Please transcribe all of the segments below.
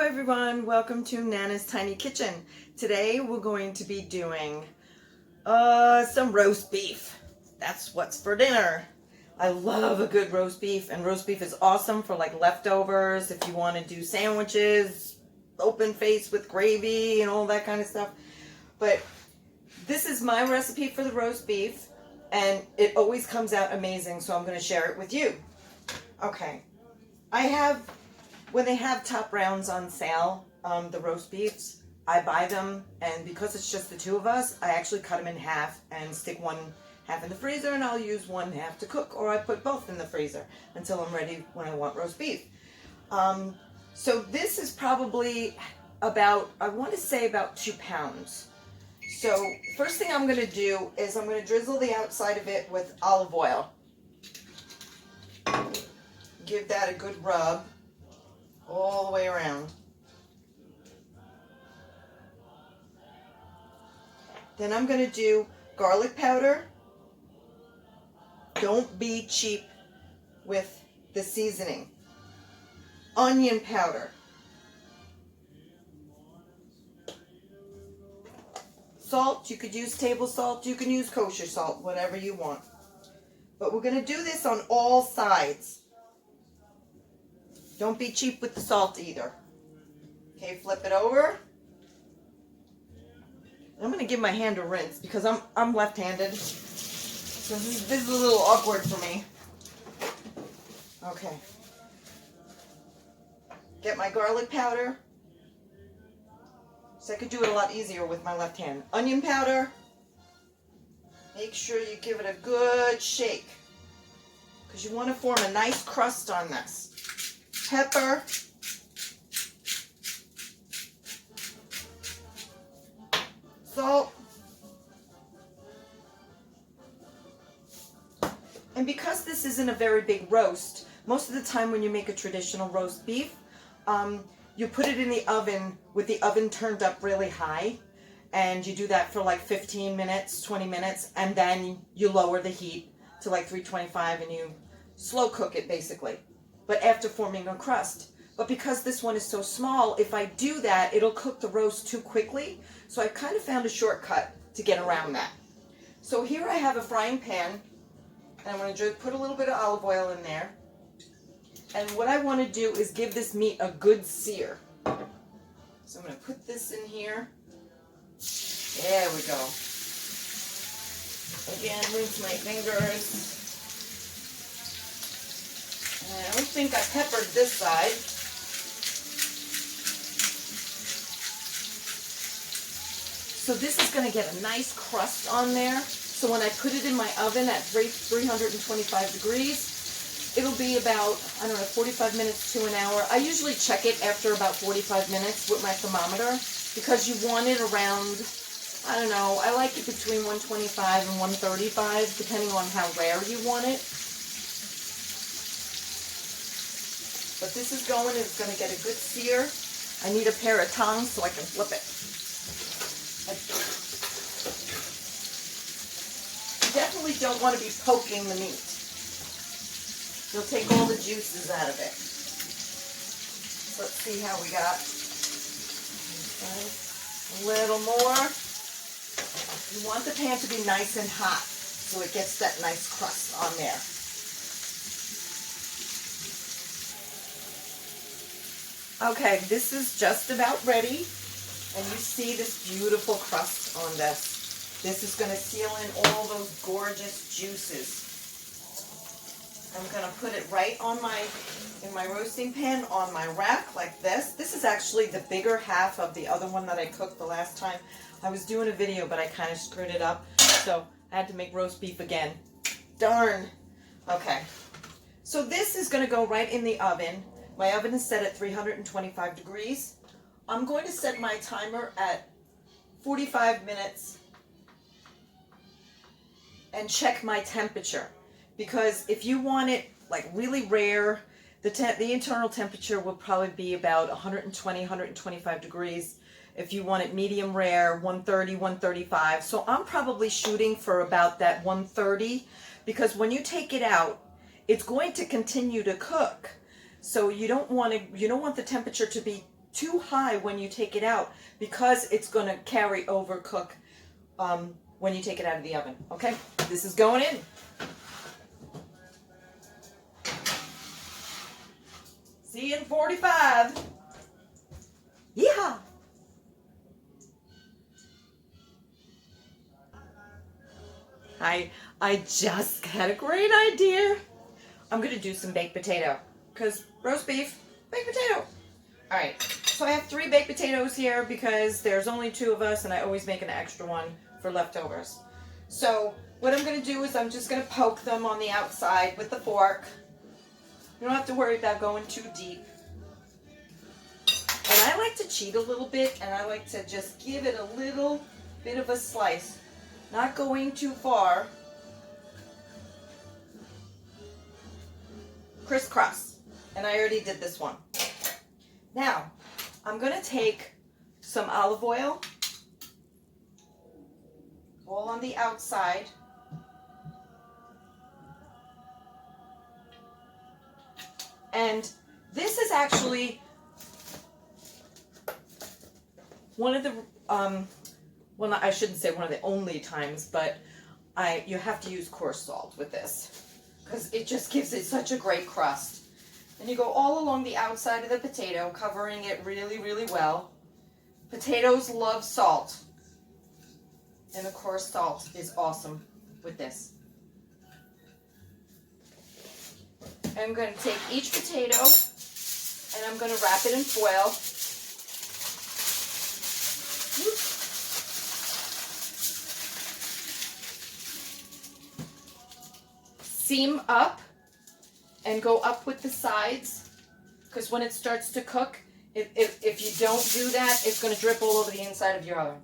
everyone, welcome to Nana's Tiny Kitchen. Today we're going to be doing some roast beef. That's what's for dinner. I love a good roast beef, and roast beef is awesome for like leftovers if you want to do sandwiches, open face with gravy and all that kind of stuff. But this is my recipe for the roast beef, and it always comes out amazing, so I'm going to share it with you. Okay, when they have top rounds on sale, the roast beefs, I buy them, and because it's just the two of us, I actually cut them in half and stick one half in the freezer, and I'll use one half to cook, or I put both in the freezer until I'm ready when I want roast beef. So this is probably about, I want to say about 2 pounds. So first thing I'm going to do is I'm going to drizzle the outside of it with olive oil. Give that a good rub all the way around. Then I'm going to do garlic powder. Don't be cheap with the seasoning. Onion powder. Salt, you could use table salt, you can use kosher salt, whatever you want. But we're going to do this on all sides. Don't be cheap with the salt either. Okay, flip it over. I'm going to give my hand a rinse because I'm left-handed. So this is a little awkward for me. Okay. Get my garlic powder. So I could do it a lot easier with my left hand. Onion powder. Make sure you give it a good shake, because you want to form a nice crust on this. Pepper. Salt. And because this isn't a very big roast, most of the time when you make a traditional roast beef, you put it in the oven with the oven turned up really high, and you do that for like 15 minutes, 20 minutes, and then you lower the heat to like 325 and you slow cook it basically, but after forming a crust. But because this one is so small, if I do that, it'll cook the roast too quickly, so I've kind of found a shortcut to get around that. So here I have a frying pan, and I'm going to put a little bit of olive oil in there. And what I want to do is give this meat a good sear. So I'm going to put this in here. There we go. Again, rinse my fingers. And I don't think I peppered this side. So this is going to get a nice crust on there. So when I put it in my oven at 325 degrees, it'll be about, I don't know, 45 minutes to an hour. I usually check it after about 45 minutes with my thermometer, because you want it around, I don't know, I like it between 125 and 135, depending on how rare you want it. But this is going, it's going to get a good sear. I need a pair of tongs so I can flip it. You definitely don't want to be poking the meat. You'll take all the juices out of it. Let's see how we got. A little more. You want the pan to be nice and hot so it gets that nice crust on there. Okay, this is just about ready. And you see this beautiful crust on this. This is going to seal in all those gorgeous juices. I'm going to put it right on in my roasting pan on my rack like this. This is actually the bigger half of the other one that I cooked the last time. I was doing a video, but I kind of screwed it up. So I had to make roast beef again. Darn. Okay. So this is going to go right in the oven. My oven is set at 325 degrees. I'm going to set my timer at 45 minutes and check my temperature. Because if you want it like really rare, the internal temperature will probably be about 120, 125 degrees. If you want it medium rare, 130, 135. So I'm probably shooting for about that 130, because when you take it out, it's going to continue to cook. So you don't want the temperature to be too high when you take it out because it's going to carry overcook when you take it out of the oven. Okay, this is going in. See you in 45. Yeehaw! I just had a great idea. I'm going to do some baked potato because roast beef, baked potato. All right, so I have 3 baked potatoes here because there's only 2 of us and I always make an extra one for leftovers. So what I'm going to do is I'm just going to poke them on the outside with the fork. You don't have to worry about going too deep. And I like to cheat a little bit and I like to just give it a little bit of a slice. Not going too far. Crisscross. And I already did this one. Now, I'm going to take some olive oil, all on the outside. And this is actually one of the, well, I shouldn't say one of the only times, but you have to use coarse salt with this because it just gives it such a great crust. And you go all along the outside of the potato, covering it really, really well. Potatoes love salt. And the coarse salt is awesome with this. I'm going to take each potato and I'm going to wrap it in foil. Seam up and go up with the sides, because when it starts to cook, if you don't do that, it's going to drip all over the inside of your oven.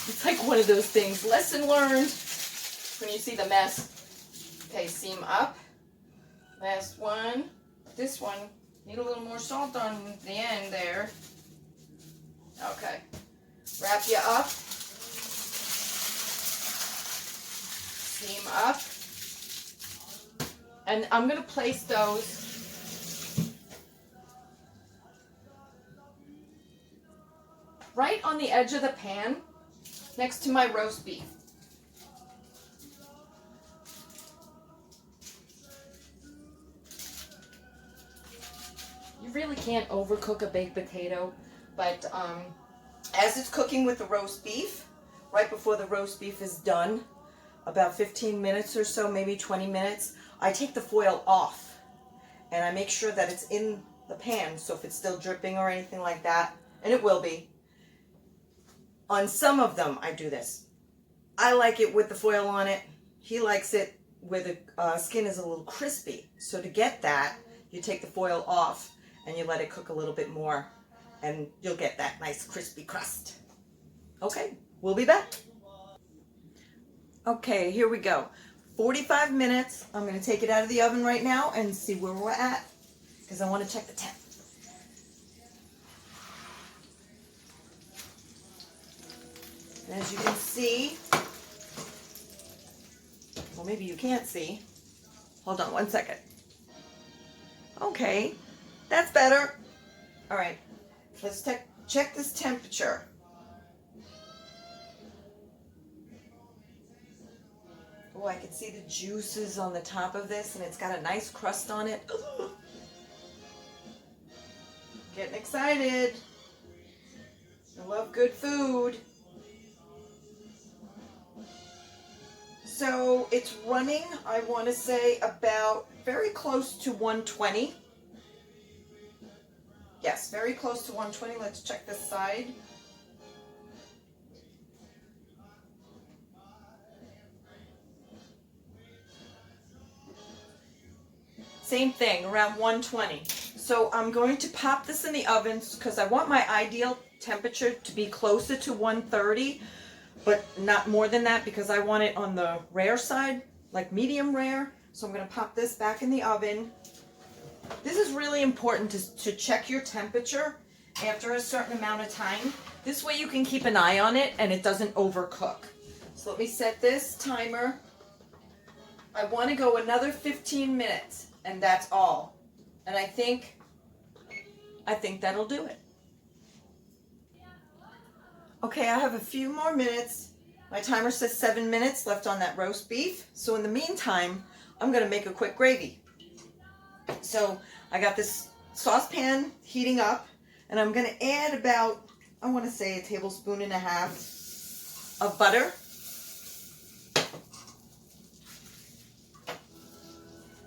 It's like one of those things, lesson learned, when you see the mess. Okay, seam up. Last one. This one, need a little more salt on the end there. Okay. Wrap you up. Seam up. And I'm going to place those right on the edge of the pan next to my roast beef. You really can't overcook a baked potato, but as it's cooking with the roast beef, right before the roast beef is done, about 15 minutes or so, maybe 20 minutes, I take the foil off and I make sure that it's in the pan. So if it's still dripping or anything like that, and it will be, on some of them I do this. I like it with the foil on it. He likes it where the skin is a little crispy. So to get that, you take the foil off and you let it cook a little bit more and you'll get that nice crispy crust. Okay, we'll be back. Okay, here we go. 45 minutes. I'm going to take it out of the oven right now and see where we're at because I want to check the temp. And as you can see, well, maybe you can't see. Hold on one second. Okay, that's better. All right, let's check this temperature. Oh, I can see the juices on the top of this, and it's got a nice crust on it. Ugh. Getting excited. I love good food. So it's running, I want to say, about very close to 120. Yes, very close to 120. Let's check this side. Same thing, around 120. So I'm going to pop this in the oven because I want my ideal temperature to be closer to 130, but not more than that because I want it on the rare side, like medium rare. So I'm going to pop this back in the oven. This is really important to check your temperature after a certain amount of time. This way you can keep an eye on it and it doesn't overcook. So let me set this timer. I want to go another 15 minutes. And that's all. And I think that'll do it. Okay, I have a few more minutes. My timer says 7 minutes left on that roast beef. So in the meantime, I'm going to make a quick gravy. So I got this saucepan heating up, and I'm going to add about, I want to say, 1.5 tablespoons of butter.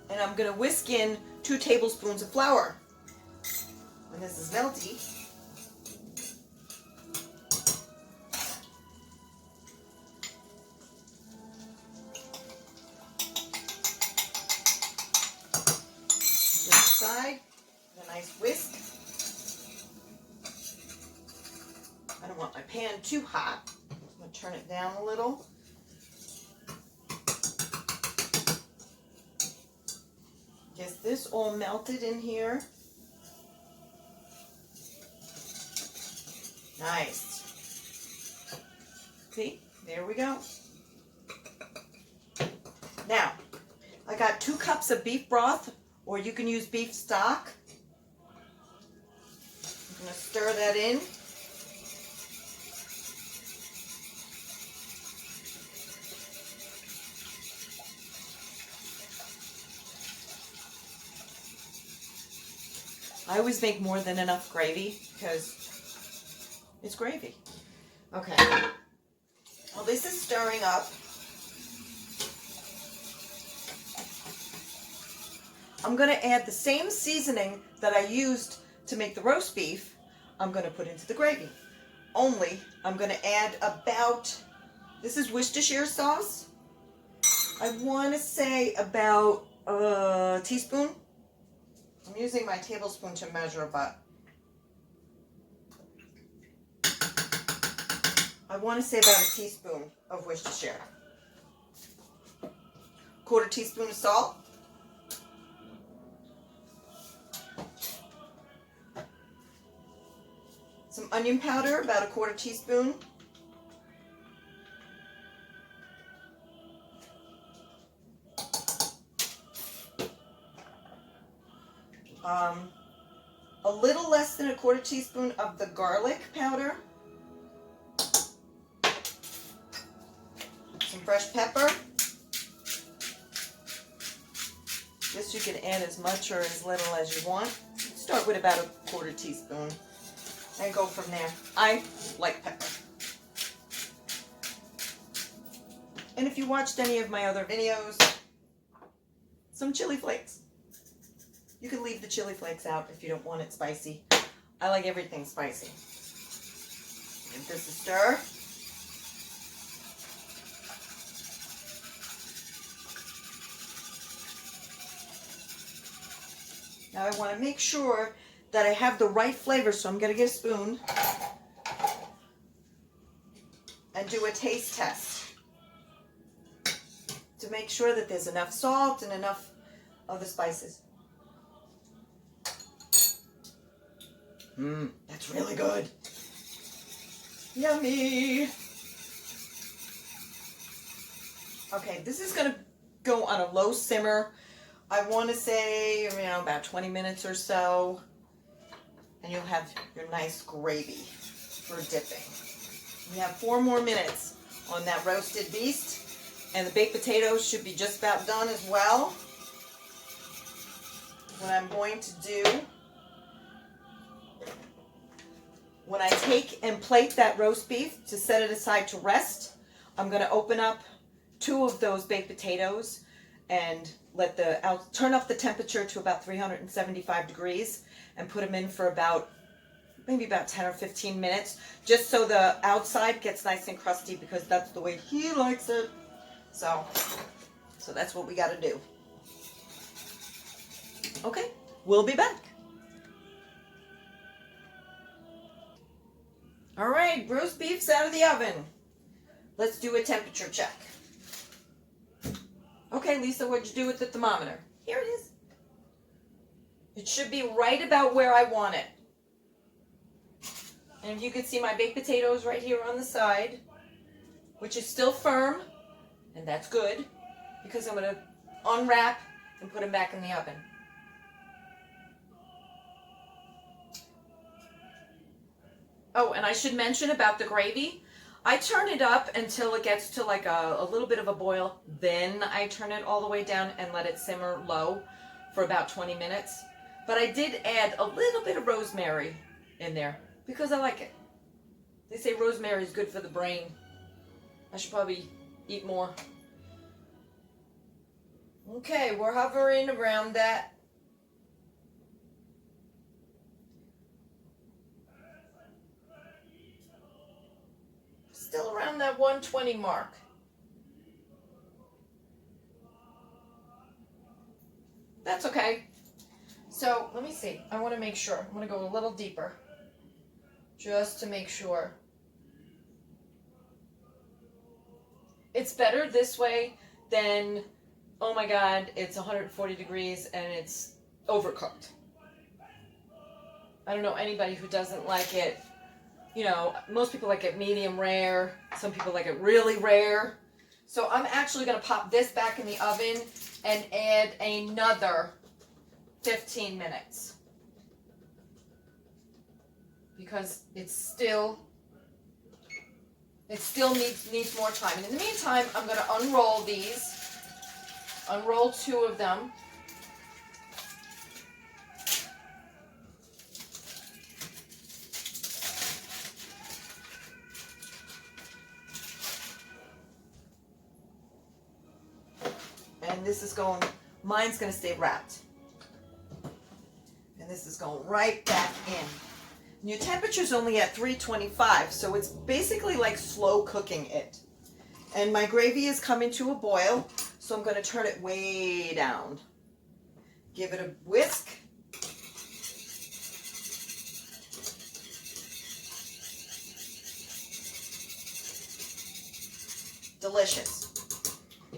And I'm going to whisk in 2 tablespoons of flour. When this is melty, aside, a nice whisk. I don't want my pan too hot. I'm going to turn it down a little. Get this all melted in here. Nice. See, there we go. Now, I got 2 cups of beef broth, or you can use beef stock. I'm going to stir that in. I always make more than enough gravy because it's gravy. Okay. Well, this is stirring up. I'm going to add the same seasoning that I used to make the roast beef. I'm going to put into the gravy. Only I'm going to add about, this is Worcestershire sauce. I want to say about a teaspoon. I'm using my tablespoon to measure, but I want to say about a teaspoon of Worcestershire. 1/4 teaspoon of salt. Some onion powder, about a 1/4 teaspoon. A little less than a 1/4 teaspoon of the garlic powder. Some fresh pepper. This you can add as much or as little as you want. Start with about a 1/4 teaspoon and go from there. I like pepper. And if you watched any of my other videos, some chili flakes. You can leave the chili flakes out if you don't want it spicy. I like everything spicy. Give this a stir. Now I want to make sure that I have the right flavor, so I'm going to get a spoon and do a taste test to make sure that there's enough salt and enough of the spices. That's really good. Yummy. Okay, this is going to go on a low simmer. I want to say, about 20 minutes or so. And you'll have your nice gravy for dipping. We have 4 more minutes on that roasted beast. And the baked potatoes should be just about done as well. What I'm going to do, when I take and plate that roast beef to set it aside to rest, I'm going to open up 2 of those baked potatoes and turn up the temperature to about 375 degrees and put them in for maybe about 10 or 15 minutes, just so the outside gets nice and crusty, because that's the way he likes it. So that's what we got to do. Okay, we'll be back. All right, roast beef's out of the oven. Let's do a temperature check. Okay, Lisa, what'd you do with the thermometer? Here it is. It should be right about where I want it. And you can see my baked potatoes right here on the side, which is still firm, and that's good, because I'm going to unwrap and put them back in the oven. Oh, and I should mention about the gravy. I turn it up until it gets to like a little bit of a boil. Then I turn it all the way down and let it simmer low for about 20 minutes. But I did add a little bit of rosemary in there because I like it. They say rosemary is good for the brain. I should probably eat more. Okay, we're hovering around that. Still around that 120 mark. That's okay. So let me see. I want to make sure. I'm going to go a little deeper just to make sure. It's better this way than, oh my God, it's 140 degrees and it's overcooked. I don't know anybody who doesn't like it. You know, most people like it medium rare. Some people like it really rare. So I'm actually going to pop this back in the oven and add another 15 minutes. Because it still needs more time. And in the meantime, I'm going to unroll these. Unroll 2 of them. And this is going, mine's going to stay wrapped. And this is going right back in. And your temperature's only at 325, so it's basically like slow cooking it. And my gravy is coming to a boil, so I'm going to turn it way down. Give it a whisk. Delicious.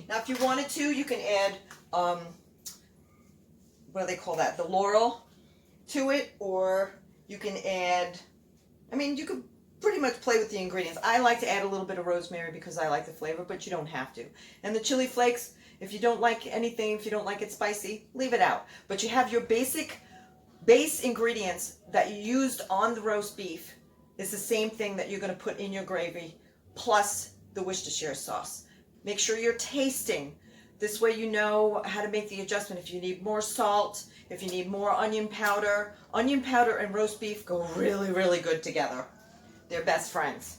Now, if you wanted to, you can add, what do they call that? The laurel to it, or you can add, I mean, you could pretty much play with the ingredients. I like to add a little bit of rosemary because I like the flavor, but you don't have to. And the chili flakes, if you don't like anything, if you don't like it spicy, leave it out. But you have your basic base ingredients that you used on the roast beef. It's the same thing that you're going to put in your gravy, plus the Worcestershire sauce. Make sure you're tasting. This way you know how to make the adjustment. If you need more salt, if you need more onion powder and roast beef go really, really good together. They're best friends.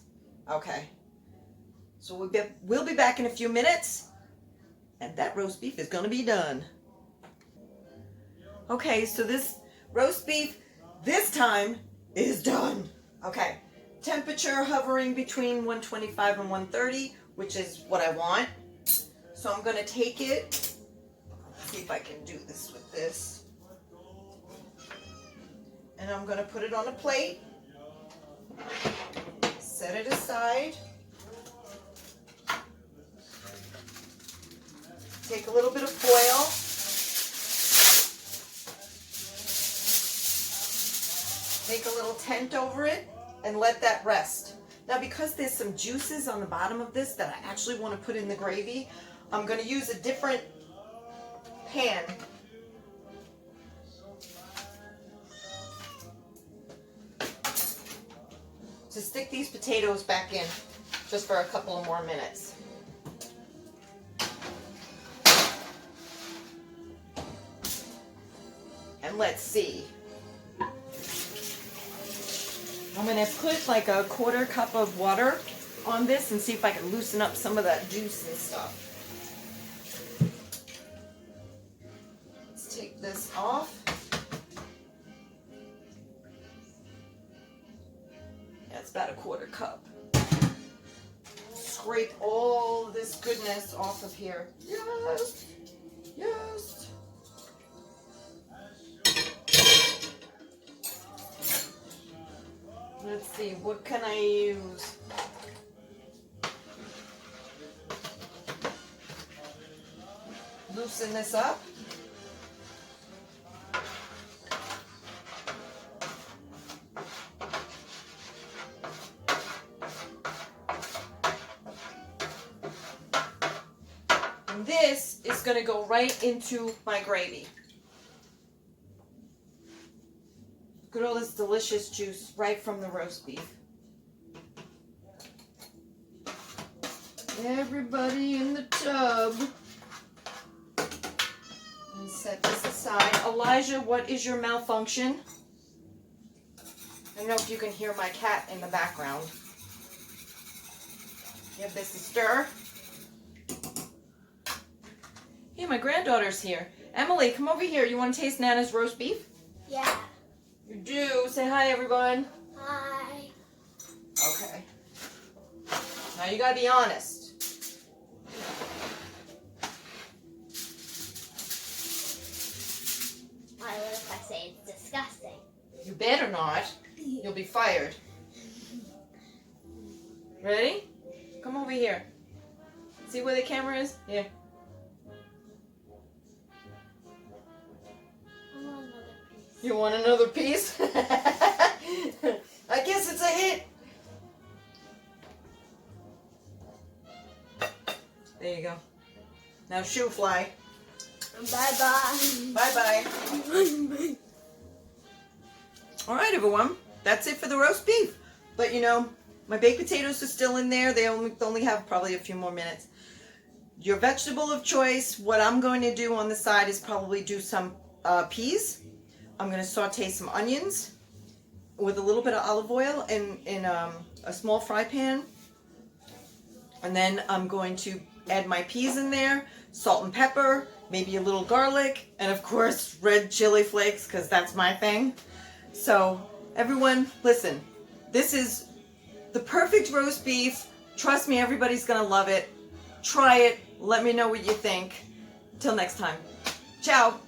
Okay. So we'll be back in a few minutes, and that roast beef is going to be done. Okay, so this roast beef this time is done. Okay. Temperature hovering between 125 and 130, which is what I want. So I'm going to take it, see if I can do this with this. And I'm going to put it on a plate, set it aside, take a little bit of foil, make a little tent over it, and let that rest. Now, because there's some juices on the bottom of this that I actually want to put in the gravy, I'm going to use a different pan. To stick these potatoes back in just for a couple of more minutes. And let's see. I'm going to put like a 1/4 cup of water on this and see if I can loosen up some of that juice and stuff. Let's take this off. That's about a 1/4 cup. Scrape all this goodness off of here. Yes, yes. Let's see, what can I use? Loosen this up. And this is going to go right into my gravy. Look at all this delicious juice right from the roast beef. everybody in the tub. And set this aside. Elijah, what is your malfunction? I don't know if you can hear my cat in the background. Give this a stir. Hey, my granddaughter's here. Emily, come over here. You want to taste Nana's roast beef? Yeah. You do. Say hi, everyone. Hi. Okay. Now you gotta be honest. What if I say it's disgusting? You better not. You'll be fired. Ready? Come over here. See where the camera is? Yeah. I want another piece. You want another piece? I guess it's a hit. There you go. Now shoe fly. Bye-bye. Bye-bye. All right, everyone. That's it for the roast beef. But, you know, my baked potatoes are still in there. They only have probably a few more minutes. Your vegetable of choice, what I'm going to do on the side is probably do some peas. I'm going to saute some onions with a little bit of olive oil in a small fry pan. And then I'm going to add my peas in there, salt and pepper, maybe a little garlic, and of course red chili flakes, because that's my thing. So everyone, listen, this is the perfect roast beef. Trust me, everybody's gonna love it. Try it. Let me know what you think. Till next time. Ciao.